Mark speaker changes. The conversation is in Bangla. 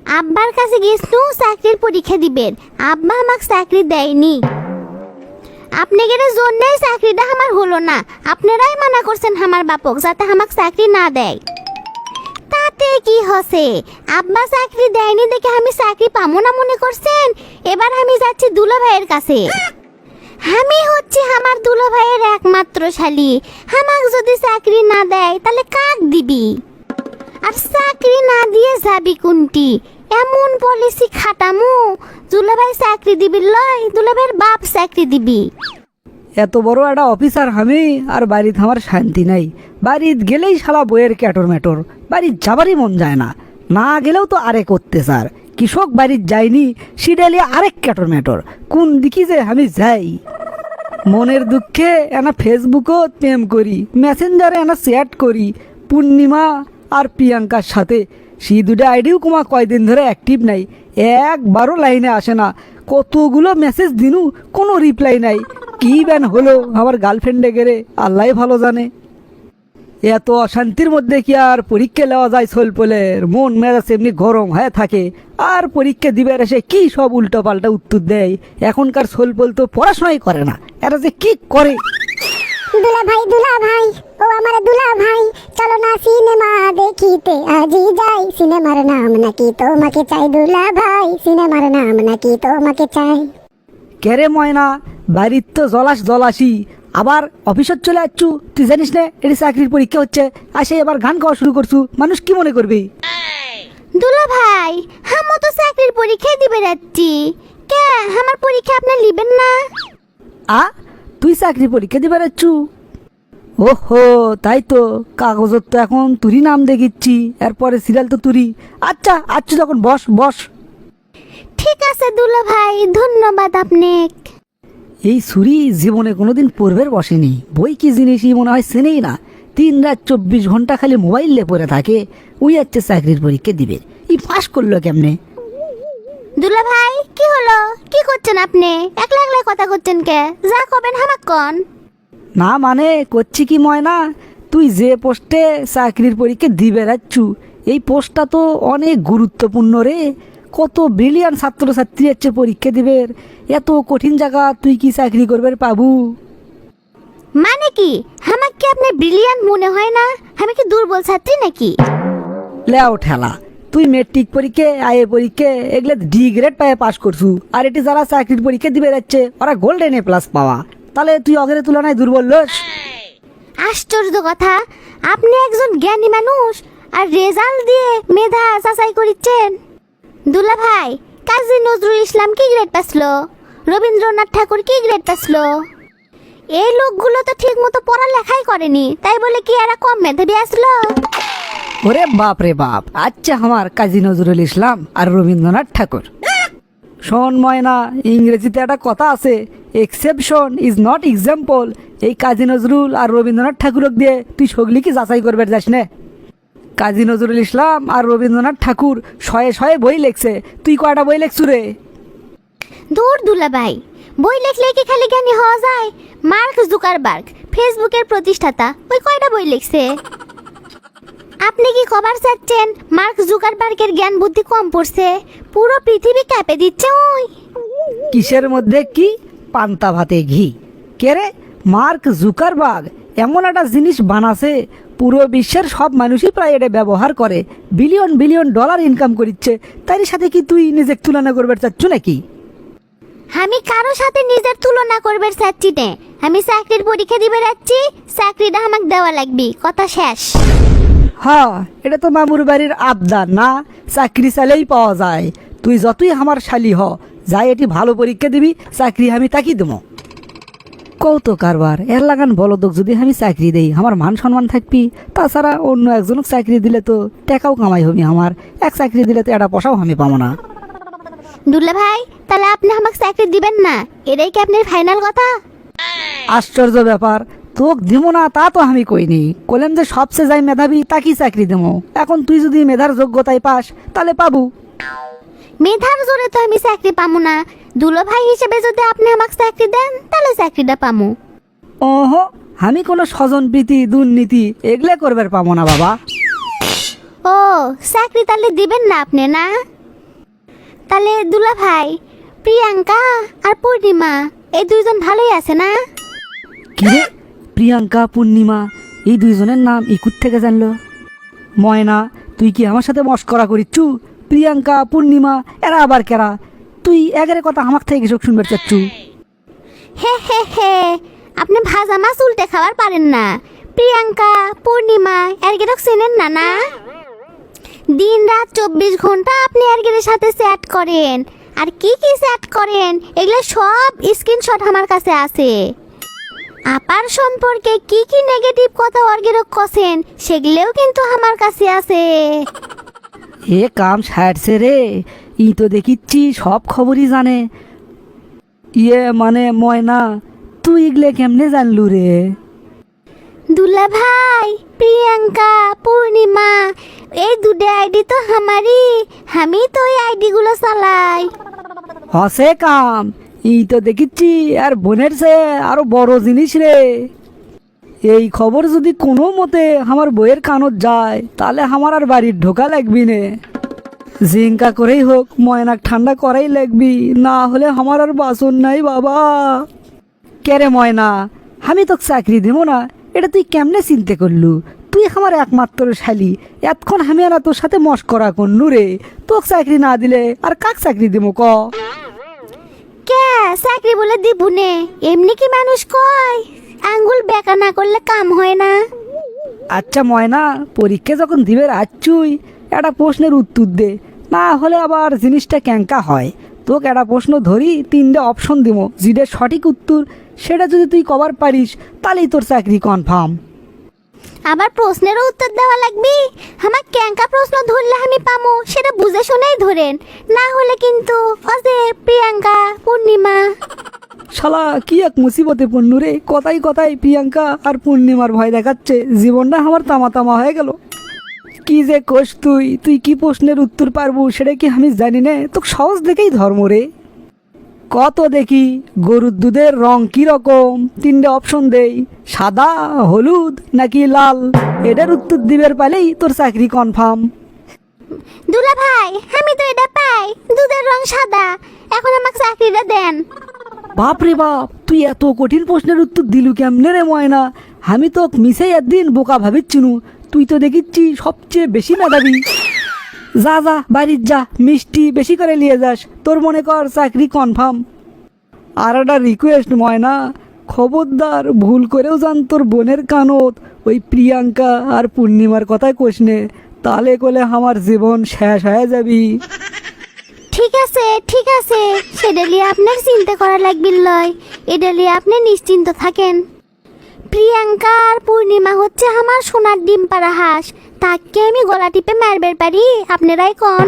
Speaker 1: আব্বার কাছে গেছনু চাকরির পরীক্ষা দিবেন, আব্বা আমাকে চাকরি দেয়নি। আপনাদের জন্যই চাকরিটা আমার হলো না, আপনারাই মানা করছেন আমার বাপক যাতে আমাকে চাকরি না দেয়। তাতে কি হসে, আব্বা চাকরি দেয়নি দেখে আমি চাকরি পাবো না মনে করছেন? এবার আমি যাচ্ছি দুলা ভাইয়ের কাছে। আমি হচ্ছে আমার দুলা ভাইয়ের একমাত্র শালি, আমাকে যদি চাকরি না দেয় তাহলে কাক দিবি? আর চাকরি না দিয়ে যাবি কোনটি? এমন পলিসি খাটামু দুলা ভাই চাকরি দিবি লয়, দুলা ভাইয়ের বাপ চাকরি দিবি।
Speaker 2: এত বড় একটা অফিসার আমি, আর বাড়িতে আমার শান্তি নাই। বাড়িতে গেলেই শালা বইয়ের ক্যাটর ম্যাটর, বাড়ির যাবারই মন যায় না। না গেলেও তো আরেক অত্যাচার, কৃষক বাড়ির যায়নি সিডালি আরেক ক্যাটর ম্যাটর। কোন দিকে যে আমি যাই? মনের দুঃখে এনা ফেসবুকও প্রেম করি, মেসেঞ্জারে এনা চ্যাট করি পূর্ণিমা আর প্রিয়াঙ্কার সাথে। সেই দুটো আইডিও কুমা কয়দিন ধরে অ্যাক্টিভ নাই, একবারও লাইনে আসে না। কতগুলো মেসেজ দিনু কোনো রিপ্লাই নাই। কি ব্যান হলো আমার গার্লফ্রেন্ডে গেলে আল্লাহ ভালো জানে। এত অশান্তির মধ্যে কি আর পরীক্ষা নেওয়া যায়? সোলপোলের মন মেজাজ এমনি গরম হয়ে থাকে, আর পরীক্ষা দিবে এসে কি সব উল্টো পাল্টা উত্তর দেয়। এখনকার সোলপোল তো পড়াশোনাই করে না, এরা যে কি করে।
Speaker 3: দুলা ভাই, ও আমার দুলা ভাই, চলো না সিনেমা দেখিতে আজই যাই। সিনেমার নাম নাকি তোমাকে চাই দুলা ভাই, সিনেমার নাম নাকি তোমাকে চাই।
Speaker 2: কেরে ময়না, বাড়ির তো জলাসি, আবার অফিসত চলে আসছু। তুই জানিস না এটি চাকরির পরীক্ষা হচ্ছে, আসে এবার গান গাওয়া শুরু করছু, মানুষ কি মনে করবে?
Speaker 1: দুলা ভাই, হামও তো চাকরির পরীক্ষায় দিবে যাচ্ছি। কে আমার পরীক্ষা আপনি লিবেন না?
Speaker 2: তুই চাকরি পরীক্ষা দিবে যাচ্ছু? ওহো, তাই তো। কাগজত তো এখন তুরি নাম দেখিচ্ছি, এরপরে সিরিয়াল তো তুরি। আচ্ছা আচ্ছা, যখন বস বস।
Speaker 1: ঠিক আছে দুলা ভাই, ধন্যবাদ আপনাকে।
Speaker 2: এই ছুরি জীবনে কোনোদিন পূর্বের বসেনি। বই কি জিনিসই মনে হয় চেনেই না। 3 রাত 24 ঘন্টা খালি মোবাইল নিয়ে পড়ে থাকে। ওই যাচ্ছে চাকরির পরীক্ষা দিবে, ই পাস করলো কেমনে?
Speaker 1: দুলা ভাই কি হলো, কি করছেন আপনি? একলা একলা কথা করছেন কে? যা করবেন হামাক কন।
Speaker 2: না মানে করছি কি ময়না, তুই যে পোস্টে চাকরির পরীক্ষা দিবে যাচ্ছু, এই পোস্টটা তো অনেক গুরুত্বপূর্ণ রে। কত ব্রিলিয়ান ছাত্রছাত্রী যাচ্ছে পরীক্ষা দিবে, এত কঠিন জায়গা তুই কি চাকরি করবে পাবু?
Speaker 1: মানে কি হামাক কি আপনি ব্রিলিয়ান্ট মনে হয় না? আমি কি দুর্বল ছাত্রী নাকি?
Speaker 2: লেও ঠেলা, তুই মেট্রিক পরীক্ষা আইএ পরীক্ষা এগুলো ডি গ্রেড পায়ে পাস করছু, আর এটি যারা চাকরির পরীক্ষা দিবে যাচ্ছে ওরা গোল্ডেন এ প্লাস পাওয়া। তাহলে তুই অগের তুলনায় দুর্বল লোস।
Speaker 1: আশ্চর্য কথা, আপনি একজন জ্ঞানী মানুষ আর রেজাল্ট দিয়ে মেধা যাচাই করিচ্ছেন। দুলা ভাই, কাজী নজরুল ইসলাম কি গ্রেড পাসলো? রবীন্দ্রনাথ ঠাকুর কি গ্রেড পাসলো? এই লোকগুলো তো ঠিক মতো পড়ালেখাই করেনি, তাই বলে কি এরা কম মেধাবী আসলো?
Speaker 2: ওরে বাপ রে বাপ, আচ্ছা আমার কাজী নজরুল ইসলাম আর রবীন্দ্রনাথ ঠাকুর। শোন ময়না, ইংরেজিতে একটা কথা আছে, এক্সেপশন ইজ নট এক্সাম্পল। এই কাজী নজরুল আর রবীন্দ্রনাথ ঠাকুরক দিয়ে তুই সগলি কি যাচাই করবে যাস না? কাজী নজরুল ইসলাম আর রবীন্দ্রনাথ ঠাকুর শয়ে বই লেখছে, তুই কয়টা বই লেখছু রে?
Speaker 1: দূর দুলা ভাই, বই লেখলে কি খালি জ্ঞানী হওয়া যায়? মার্ক জুকারবার্গ, ফেসবুকের প্রতিষ্ঠাতা, ওই কয়টা বই লিখছে? আপনি কি কবার চাচ্ছেন মার্ক জুকারবার্গের জ্ঞান বুদ্ধি কম পড়ছে? পুরো পৃথিবী ক্যাপে দিচ্ছে ওই।
Speaker 2: কিসের মধ্যে কি? পান্তা ভাতে ঘি। কে রে? মার্ক জুকারবার্গ এমন একটা জিনিস বানাছে, পুরো বিশ্বের সব মানুষই প্রায় এটা ব্যবহার করে, বিলিয়ন বিলিয়ন ডলার ইনকাম করিচ্ছে। তার সাথে কি তুই নিজের তুলনা করবে চাচ্ছু নাকি?
Speaker 1: আমি কারো সাথে নিজের তুলনা করবে চাচ্ছি না। আমি চাকরির পরীক্ষা দিবে যাচ্ছি, চাকরিটা আমাকে দেওয়া লাগবে, কথা শেষ।
Speaker 2: হ্যাঁ, এটা তো মামুর বাড়ির আবদার না, চাকরি চাইলেই পাওয়া যায়। তুই যতই আমার শালি হ, যাই এটি ভালো পরীক্ষা দিবি, চাকরি আমি তাকি দেবো। কৌত কারবার এর লাগান বলদক, যদি আমি চাকরি দেই আমার মান সম্মান থাকবি। তাছাড়া অন্য একজনক চাকরি দিলে তো টাকাও কামাই হবি, আমার এক চাকরি দিলে তো এটা পয়সাও আমি পাবো না।
Speaker 1: দুলা ভাই, তাহলে আপনি আমাকে চাকরি দিবেন না, এটাই কি আপনার ফাইনাল কথা?
Speaker 2: আশ্চর্য ব্যাপার, তোক দিব না তা তো আমি কইনি, কইলাম যে সবচেয়ে যাই মেধাবী তাকে চাকরি দেবো। এখন তুই যদি মেধার যোগ্যতায় পাস তাহলে পাবু।
Speaker 1: মেধার জোরে তো আমি চাকরি পামু না, দুলা ভাই হিসেবে যদি আপনি আমাকে চাকরি দেন তাহলে চাকরিটা পামু।
Speaker 2: ওহো, আমি কোনো স্বজন প্রীতি দুর্নীতি এগুলো করবার পাবো না বাবা।
Speaker 1: ও, চাকরি তাহলে দিবেন না আপনি না? তাহলে দুলা ভাই, প্রিয়াঙ্কা আর পূর্ণিমা এই দুইজন ভালোই আছে না?
Speaker 2: কি রে, প্রিয়াঙ্কা পূর্ণিমা এই দুইজনের নাম ইকুত থেকে জানলো? ময়না, তুই কি আমার সাথে মস্করা করিচ্ছু? প্রিয়াঙ্কা পূর্ণিমা এরা আবার কেরা? তুই এগারে কথা আমার থেকে কিছু শুনবার চাচ্ছু?
Speaker 1: হে হে হে, আপনি ভাজা মাছ উল্টে খাবার পারেন না। প্রিয়াঙ্কা পূর্ণিমা এরগেরক চেনেন না? না, দিন রাত 24 ঘন্টা আপনি এরগের সাথে চ্যাট করেন। আর কি কি চ্যাট করেন এগুলো সব স্ক্রিনশট আমার কাছে আছে। আপার সম্পর্কে কি কি নেগেটিভ কথা অর্গেরক কছেন সেগুলোও কিন্তু আমার কাছে আছে।
Speaker 2: এ কাম সারছে রে, ই তো দেখিচ্ছি সব খবরই জানে। ইয়ে মানে ময়না, তুই এগুলো কেমনে জানলু রে?
Speaker 1: দুলা ভাই, প্রিয়াঙ্কা পূর্ণিমা এই দুটো আইডি তো আমারই, আমি তো এই আইডিগুলো চালাই।
Speaker 2: হসে কাম, ই তো দেখিচ্ছি আর বোনের সে আরো বড় জিনিস রে। এই খবর যদি কোনো মতে আমার বইয়ের কানত যায় তাহলে আমার আর বাড়ির ঢোকা লাগবি নে। জিঙ্কা করেই হোক ময়নাক ঠান্ডা করাই লাগবি, না হলে আমার আর বাসন নাই বাবা। কেরে ময়না, আমি তোকে চাকরি দিব না এটা তুই কেমনে চিন্তা করলু? তুই আমার একমাত্র শালি, এতক্ষণ আমি আর তোর সাথে মস্করা করনু রে। তোকে চাকরি না দিলে আর কাক চাকরি দিব ক?
Speaker 1: কে চাকরি বলে দিবুনে? এমনি কি মানুষ কয় আঙ্গুল বেকা না করলে কাম হয় না?
Speaker 2: আচ্ছা ময়না, পরীক্ষা যখন দিবে রাচ্ছুই একটা প্রশ্নের উত্তর দে, না হলে আবার জিনিসটা ক্যাঙ্কা হয়। তোকে একটা প্রশ্ন ধরি, 3টে অপশন দিব, যেটা সঠিক উত্তর সেটা যদি তুই কবার পারিস তাহলেই তোর চাকরি কনফার্ম।
Speaker 1: আবার প্রশ্নেরও উত্তর দেওয়া লাগবে? আমার ক্যাঙ্কা প্রশ্ন ধরলে আমি পামো সেটা বুঝে শুনেই ধরেন, না হলে কিন্তু অজে প্রিয়াঙ্কা পূর্ণিমা।
Speaker 2: শালা কি এক মুসিবতে পড়নু রে, কথাই কথাই প্রিয়াঙ্কা আর পূর্ণিমার ভয় দেখাচ্ছে, জীবনটা আমার তামা তামা হয়ে গেল। কি যে কোষ তুই, তুই কি প্রশ্নের উত্তর পারবো সেটা কি আমি জানি না? তোকে সহজ দেখেই ধর্ম রে। কত দেখি গরুর দুধের রং কি রকম, 3টে অপশন দেই, সাদা, হলুদ নাকি লাল। এটার উত্তর দিবের পালেই তোর চাকরি কনফার্ম।
Speaker 1: দুলা ভাই, আমি তো এটা পাই, দুধের রং সাদা। এখন আমাকে চাকরিটা দেন।
Speaker 2: বাপ রে বাপ, তুই এত কঠিন প্রশ্নের উত্তর দিলু কেমনে রে ময়না? আমি তো মিশে একদিন বোকা ভাবিচ্ছিনু, তুই তো দেখিচ্ছি সবচেয়ে বেশি মেধাবী। যা যা বাড়ির যা, মিষ্টি বেশি করে নিয়ে যাস, তোর মনে কর চাকরি কনফার্ম। আর একটা রিকোয়েস্ট ময়না, খবরদার ভুল করেও জান তোর বোনের কানত ওই প্রিয়াঙ্কা আর পূর্ণিমার কথাই কোশনে, তাহলে কোলে আমার জীবন শেষ হয়ে যাবি।
Speaker 1: ঠিক আছে ঠিক আছে, সেটা নিয়ে আপনার চিন্তা করা লাগবে লয়, এটা নিয়ে আপনি নিশ্চিন্ত থাকেন। প্রিয়াঙ্কা আর পূর্ণিমা হচ্ছে আমার সোনার ডিম পাড়া হাঁস, তাকে আমি গলা টিপে মারবার পারি? আপনারাই কন।